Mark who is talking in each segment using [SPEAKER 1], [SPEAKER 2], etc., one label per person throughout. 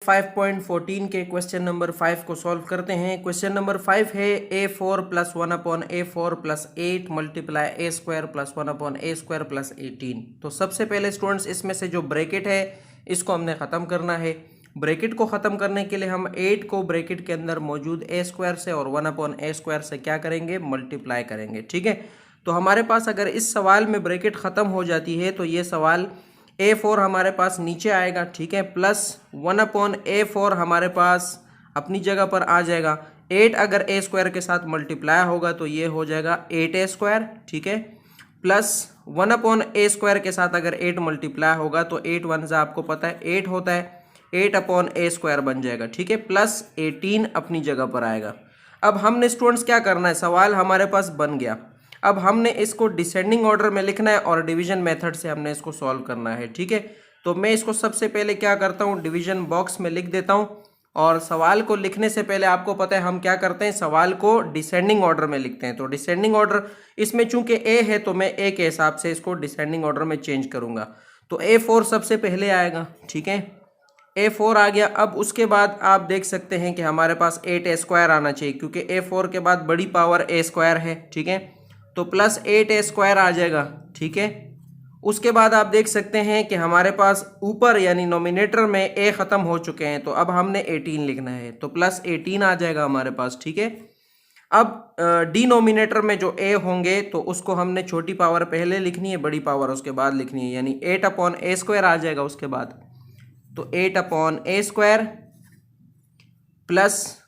[SPEAKER 1] 5.14 के question number 5 को solve करते हैं। क्वेश्चन नंबर 5 है a4 plus 1/a4 plus 8 multiply a square plus 1/a square plus 18। तो सबसे पहले स्टूडेंट्स इसमें से जो ब्रैकेट है इसको हमने ख़त्म करना है। ब्रैकेट को ख़त्म करने के लिए हम 8 को ब्रैकेट के अंदर मौजूद a स्क्वायर से और 1/a स्क्वायर से क्या करेंगे, मल्टीप्लाई करेंगे। ठीक है, तो हमारे पास अगर इस सवाल में ब्रैकेट ख़त्म हो जाती है तो ये सवाल a4 हमारे पास नीचे आएगा। ठीक है, प्लस 1/a4 हमारे पास अपनी जगह पर आ जाएगा। 8 अगर a स्क्वायर के साथ मल्टीप्लाई होगा तो ये हो जाएगा 8a स्क्वायर। ठीक है, प्लस 1/a स्क्वायर के साथ अगर 8 मल्टीप्लाई होगा तो 8 वन जा आपको पता है 8 होता है, 8/a स्क्वायर बन जाएगा। ठीक है, प्लस 18 अपनी जगह पर आएगा। अब हमने स्टूडेंट्स क्या करना है, सवाल हमारे पास बन गया। अब हमने इसको डिसेंडिंग ऑर्डर में लिखना है और डिवीजन मेथड से हमने इसको सॉल्व करना है। ठीक है, तो मैं इसको सबसे पहले क्या करता हूँ, डिवीजन बॉक्स में लिख देता हूँ। और सवाल को लिखने से पहले आपको पता है हम क्या करते हैं, सवाल को डिसेंडिंग ऑर्डर में लिखते हैं। तो डिसेंडिंग ऑर्डर इसमें चूंकि ए है तो मैं ए के हिसाब से इसको डिसेंडिंग ऑर्डर में चेंज करूंगा। तो a4 सबसे पहले आएगा। ठीक है, a4 आ गया। अब उसके बाद आप देख सकते हैं कि हमारे पास 8a स्क्वायर आना चाहिए क्योंकि a4 के बाद बड़ी पावर a स्क्वायर है। ठीक है, तो प्लस 8a स्क्वायर आ जाएगा। ठीक है, उसके बाद आप देख सकते हैं कि हमारे पास ऊपर यानी नोमिनेटर में a ख़त्म हो चुके हैं तो अब हमने 18 लिखना है, तो प्लस 18 आ जाएगा हमारे पास। ठीक है, अब डिनोमिनेटर में जो a होंगे तो उसको हमने छोटी पावर पहले लिखनी है, बड़ी पावर उसके बाद लिखनी है, यानी 8/a स्क्वायर आ जाएगा उसके बाद। तो 8/a स्क्वायर प्लस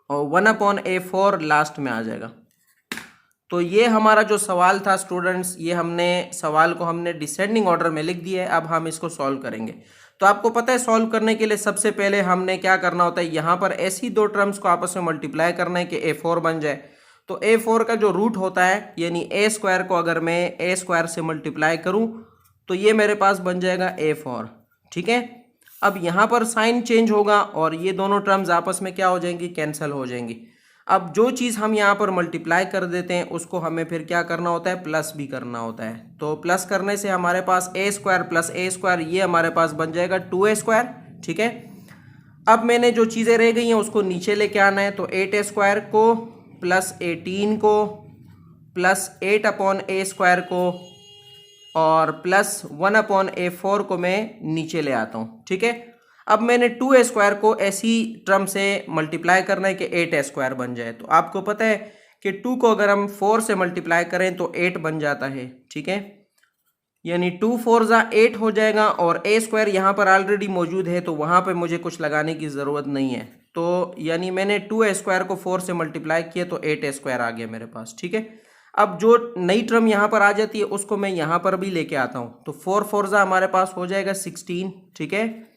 [SPEAKER 1] और 1/a4 लास्ट में आ जाएगा। तो ये हमारा जो सवाल था स्टूडेंट्स, ये हमने सवाल को हमने डिसेंडिंग ऑर्डर में लिख दिया है। अब हम इसको सॉल्व करेंगे। तो आपको पता है सॉल्व करने के लिए सबसे पहले हमने क्या करना होता है, यहाँ पर ऐसी दो टर्म्स को आपस में मल्टीप्लाई करना है कि a4 बन जाए। तो a4 का जो रूट होता है यानी a स्क्वायर को अगर मैं a स्क्वायर से मल्टीप्लाई करूँ तो ये मेरे पास बन जाएगा a4। ठीक है, अब यहाँ पर साइन चेंज होगा और ये दोनों टर्म्स आपस में क्या हो जाएंगी, कैंसिल हो जाएंगी। अब जो चीज़ हम यहाँ पर मल्टीप्लाई कर देते हैं उसको हमें फिर क्या करना होता है, प्लस भी करना होता है। तो प्लस करने से हमारे पास a square plus a square ये हमारे पास बन जाएगा 2a स्क्वायर। ठीक है, अब मैंने जो चीज़ें रह गई हैं उसको नीचे लेके आना है। तो 8a स्क्वायर को प्लस 18 को प्लस 8/a स्क्वायर को और प्लस 1/a4 को मैं नीचे ले आता हूँ। ठीक है, अब मैंने 2a स्क्वायर को ऐसी टर्म से मल्टीप्लाई करना है कि 8a स्क्वायर बन जाए। तो आपको पता है कि 2 को अगर हम 4 से मल्टीप्लाई करें तो 8 बन जाता है। ठीक है, यानी 2 4 जा 8 हो जाएगा और a स्क्वायर यहाँ पर ऑलरेडी मौजूद है तो वहाँ पे मुझे कुछ लगाने की ज़रूरत नहीं है। तो यानी मैंने 2a स्क्वायर को 4 से मल्टीप्लाई किया तो 8a स्क्वायर आ गया मेरे पास। ठीक है, अब जो नई टर्म यहाँ पर आ जाती है उसको मैं यहाँ पर भी लेके आता हूँ। तो 4 4 जा हमारे पास हो जाएगा 16। ठीक है,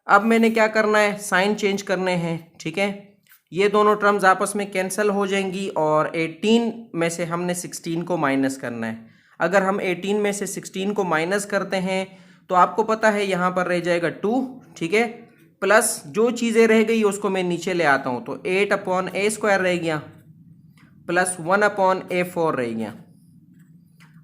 [SPEAKER 1] अब मैंने क्या करना है, साइन चेंज करने हैं। ठीक है, ये दोनों टर्म्स आपस में कैंसिल हो जाएंगी और 18 में से हमने 16 को माइनस करना है। अगर हम 18 में से 16 को माइनस करते हैं तो आपको पता है यहाँ पर रह जाएगा 2। ठीक है, प्लस जो चीज़ें रह गई उसको मैं नीचे ले आता हूँ। तो 8/a स्क्वायर रह गया प्लस 1/a4 रह गया।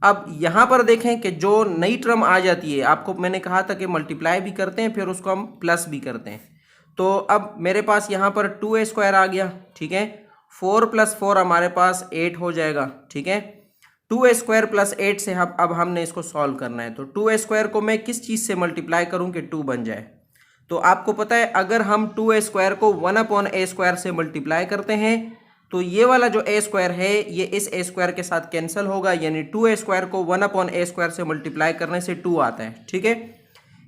[SPEAKER 1] अब यहाँ पर देखें कि जो नई टर्म आ जाती है, आपको मैंने कहा था कि मल्टीप्लाई भी करते हैं फिर उसको हम प्लस भी करते हैं। तो अब मेरे पास यहाँ पर 2a स्क्वायर आ गया। ठीक है, 4 + 4 हमारे पास 8 हो जाएगा। ठीक है, 2a स्क्वायर प्लस 8 से अब हमने इसको सॉल्व करना है। तो 2a स्क्वायर को मैं किस चीज़ से मल्टीप्लाई करूँ कि 2 बन जाए। तो आपको पता है अगर हम 2a स्क्वायर को 1/a स्क्वायर से मल्टीप्लाई करते हैं तो ये वाला जो a स्क्वायर है ये इस a स्क्वायर के साथ कैंसिल होगा, यानी 2a स्क्वायर को 1/a स्क्वायर से मल्टीप्लाई करने से 2 आता है। ठीक है,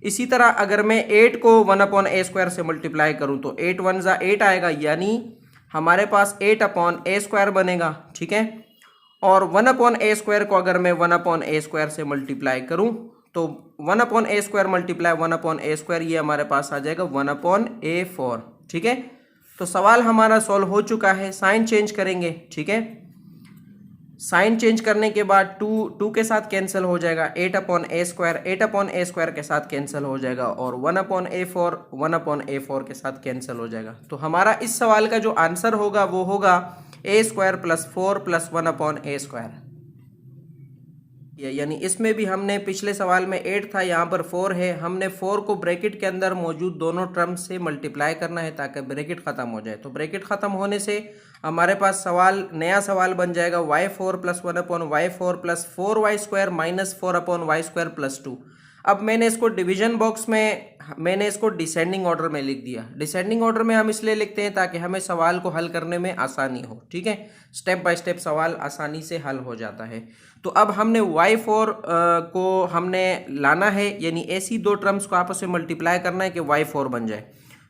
[SPEAKER 1] इसी तरह अगर मैं 8 को 1/a स्क्वायर से मल्टीप्लाई करूं तो 8 1 जा 8 आएगा, यानी हमारे पास 8/a स्क्वायर बनेगा। ठीक है, और 1/a स्क्वायर को अगर मैं 1/a स्क्वायर से मल्टीप्लाई करूं तो 1/a square multiply 1/a square ये हमारे पास आ जाएगा 1/a4। ठीक है, तो सवाल हमारा सॉल्व हो चुका है। साइन चेंज करेंगे। ठीक है, साइन चेंज करने के बाद 2 के साथ कैंसिल हो जाएगा, 8/a स्क्वायर के साथ कैंसिल हो जाएगा और 1/a4 के साथ कैंसिल हो जाएगा। तो हमारा इस सवाल का जो आंसर होगा वो होगा a स्क्वायर + 4 + 1/a स्क्वायर। यानी इसमें भी हमने पिछले सवाल में 8 था, यहाँ पर 4 है, हमने 4 को ब्रैकेट के अंदर मौजूद दोनों टर्म्स से मल्टीप्लाई करना है ताकि ब्रैकेट ख़त्म हो जाए। तो ब्रैकेट ख़त्म होने से हमारे पास नया सवाल बन जाएगा y4 + 1/y4 + 4y² - 4/y² + 2। अब मैंने इसको डिवीजन बॉक्स में मैंने इसको डिसेंडिंग ऑर्डर में लिख दिया। डिसेंडिंग ऑर्डर में हम इसलिए लिखते हैं ताकि हमें सवाल को हल करने में आसानी हो, ठीक है, स्टेप बाय स्टेप सवाल आसानी से हल हो जाता है। तो अब हमने y4 को हमने लाना है, यानी ऐसी दो टर्म्स को आपस में मल्टीप्लाई करना है कि y4 बन जाए।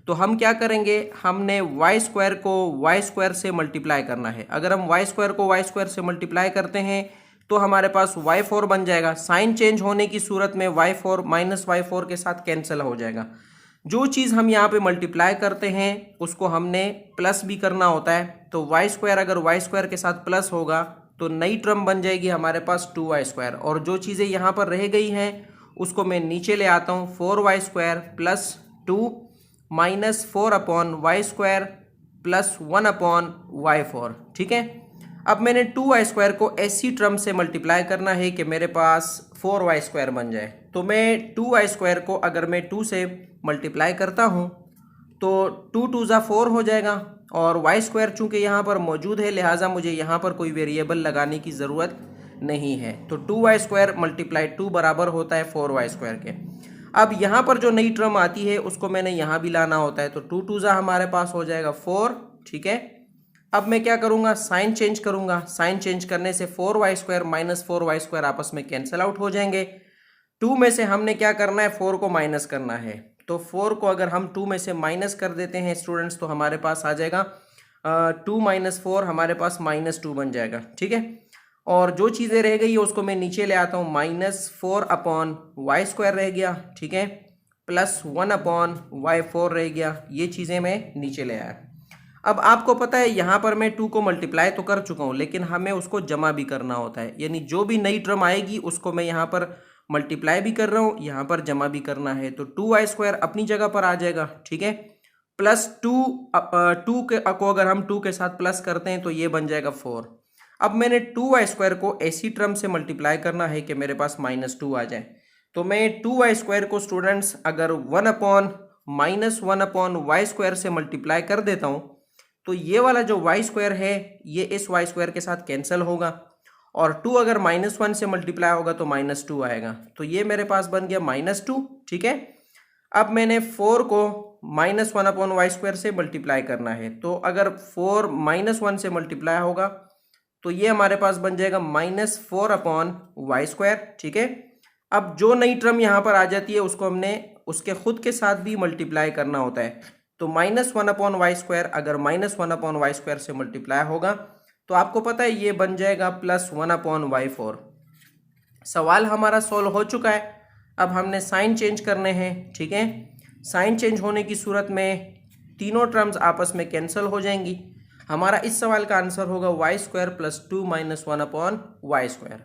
[SPEAKER 1] तो हम क्या करेंगे, हमने y² को y² से मल्टीप्लाई करना है। अगर हम y² को y² से मल्टीप्लाई करते हैं तो हमारे पास y4 बन जाएगा। साइन चेंज होने की सूरत में y4 माइनस y4 के साथ कैंसिल हो जाएगा। जो चीज़ हम यहाँ पे मल्टीप्लाई करते हैं उसको हमने प्लस भी करना होता है। तो y² अगर y² के साथ प्लस होगा तो नई टर्म बन जाएगी हमारे पास 2y²। और जो चीज़ें यहाँ पर रह गई हैं उसको मैं नीचे ले आता हूँ, 4y² + 2 - 4/y² + 1/y4, ठीक है। अब मैंने 2y² को ऐसी टर्म से मल्टीप्लाई करना है कि मेरे पास 4y² बन जाए। तो मैं 2y² को अगर मैं 2 से मल्टीप्लाई करता हूँ तो 2 × 2 = 4 हो जाएगा, और y² चूँकि यहाँ पर मौजूद है लिहाजा मुझे यहाँ पर कोई वेरिएबल लगाने की ज़रूरत नहीं है। तो 2y² × 2 बराबर होता है 4y² के। अब यहाँ पर जो नई टर्म आती है उसको मैंने यहाँ भी लाना होता है। तो 2 × 2 = हमारे पास हो जाएगा 4, ठीक है। अब मैं क्या करूँगा, साइन चेंज करूँगा। साइन चेंज करने से 4y² - 4y² आपस में कैंसिल आउट हो जाएंगे। 2 में से हमने क्या करना है, 4 को माइनस करना है। तो 4 को अगर हम 2 में से माइनस कर देते हैं स्टूडेंट्स तो हमारे पास आ जाएगा 2 - 4 हमारे पास -2 बन जाएगा, ठीक है। और जो चीज़ें रह गई है उसको मैं नीचे ले आता हूँ, -4/y² रह गया, ठीक है, + 1/y4 रह गया। ये चीज़ें मैं नीचे ले आया। अब आपको पता है यहाँ पर मैं 2 को मल्टीप्लाई तो कर चुका हूँ लेकिन हमें उसको जमा भी करना होता है, यानी जो भी नई टर्म आएगी उसको मैं यहाँ पर मल्टीप्लाई भी कर रहा हूँ, यहाँ पर जमा भी करना है। तो 2y² अपनी जगह पर आ जाएगा, ठीक है, +2 को अगर हम 2 के साथ प्लस करते हैं तो ये बन जाएगा 4। अब मैंने 2y² को ऐसी टर्म से मल्टीप्लाई करना है कि मेरे पास -2 आ जाए। तो मैं 2y² को स्टूडेंट्स अगर 1/-1/y² से मल्टीप्लाई कर देता हूँ तो ये वाला जो y² है ये इस y² के साथ कैंसिल होगा, और 2 अगर -1 से मल्टीप्लाई होगा तो -2 आएगा। तो ये मेरे पास बन गया -2, ठीक है। अब मैंने 4 को -1/y² से मल्टीप्लाई करना है। तो अगर 4 -1 से मल्टीप्लाई होगा तो ये हमारे पास बन जाएगा -4/y², ठीक है। अब जो नई टर्म यहाँ पर आ जाती है उसको हमने उसके खुद के साथ भी मल्टीप्लाई करना होता है। तो -1/y² अगर -1/y² से मल्टीप्लाई होगा तो आपको पता है ये बन जाएगा +1/y4। सवाल हमारा सॉल्व हो चुका है। अब हमने साइन चेंज करने हैं, ठीक है। साइन चेंज होने की सूरत में तीनों टर्म्स आपस में कैंसिल हो जाएंगी। हमारा इस सवाल का आंसर होगा y² + 2 - 1/y²।